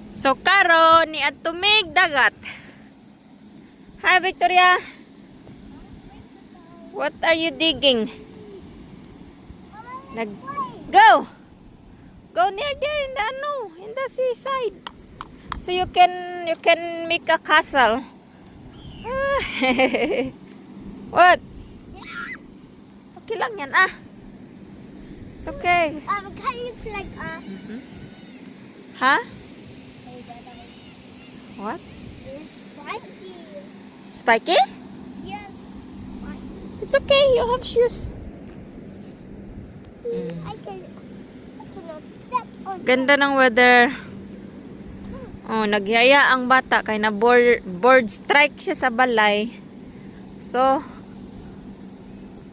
So karon ni atumig dagat. Hi Victoria. What are you digging? Go. Go near there in the in the seaside. So you can make a castle. What? Okay lang yan It's okay. Can you click Huh? What? It's spiky. Spiky? Yes. It's okay. You have shoes. I cannot step on. Ganda ng weather. Oh, nagyaya ang bata kay na board strike siya sa balay. So,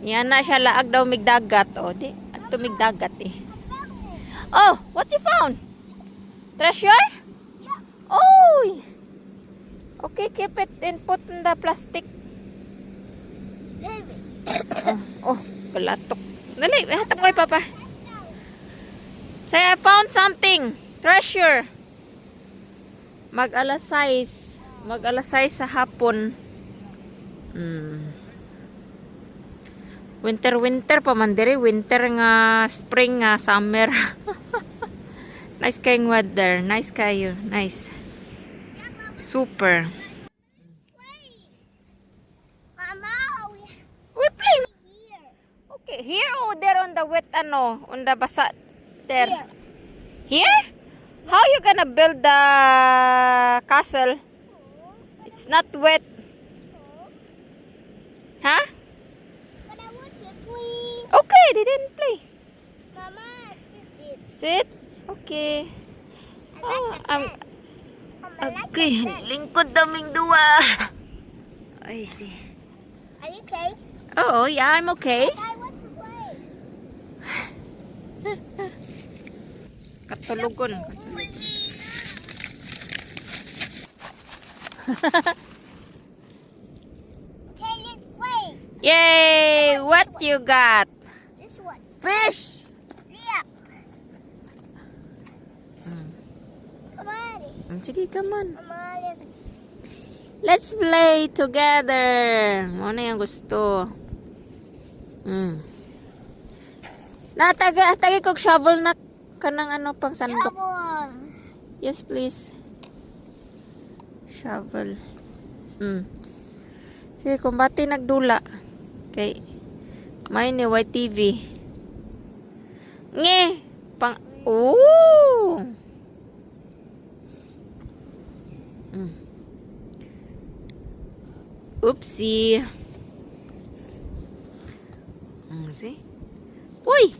yan na siya laag daw migdagat. Oh, di ato migdagat Oh, what you found? Treasure? Yeah. Oh! Okay, keep it and put in the plastic. Baby. Oh, palatok. Dali, hatap ko kay Papa. Say, I found something. Treasure. Mag-alas 6 sa hapon. Winter pa man diri, winter nga spring nga summer. Nice kayong weather, nice kayo, nice. Super. Mama, We play. here. Okay, here or there on the wet on the basa there. Here. Here? How you gonna build the castle? It's not wet. Huh? But I want to please. Okay, they didn't play. Mama, sit it. Sit. Okay. Okay. Lingkod daming dua. I see. Are you okay? Oh, yeah, I'm okay. I want to play. Katulugon. Okay, let's play. Yay! What you got? This one's Fish. yeah. Come on. Sige, come on. Come on. Let's play together. Ano yung gusto? Natagay kog shovel na kanang pang sandok. Double. Yes, please. Shovel. Sige, kumbati nagdula. Okay. May ni YTV. Nge! Pang... Oh! Oopsie. See? Uy!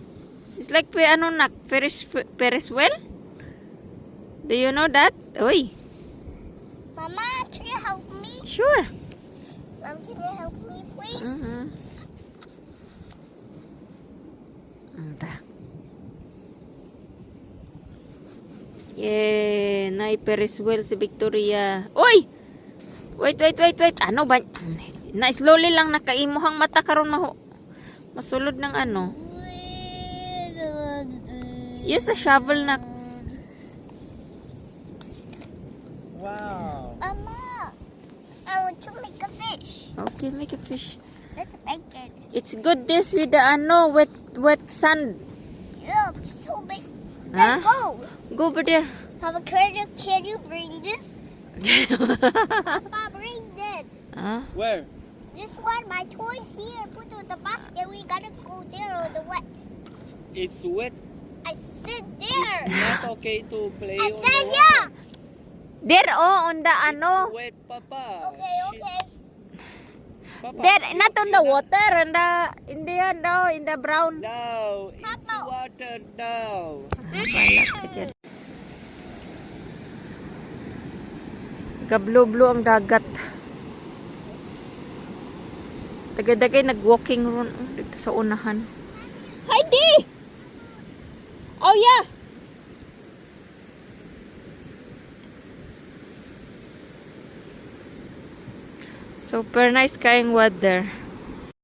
It's like Ferris wheel? Do you know that? Uy! Mama, can you help me? Sure. Mom, can you help me, please? Yeah, na Ferris wheel si Victoria. Uy! Wait. Ano ba? Na slowly lang nakaimuhang mata karon masulod ng Use the shovel na. Wow. Mama, I want to make a fish. Okay, make a fish. Let's make it. It's good this with the wet sand. Yeah, so big. Huh? Let's go. Go over there. Papa, can you bring this? Papa, bring this. Huh? Where? This one, my toys here. Put it in the basket. We gotta go there or the wet. It's wet. I said there. It's not okay to play I on said the yeah. There on the It's wet, Papa. Okay, okay. Papa, There, not on the water, in the brown. No, it's Papa. water now. Gablo-blo ang dagat. Tagay-tagay nag-walking ron dito sa unahan. Heidi! Oh yeah! Super nice kayong weather.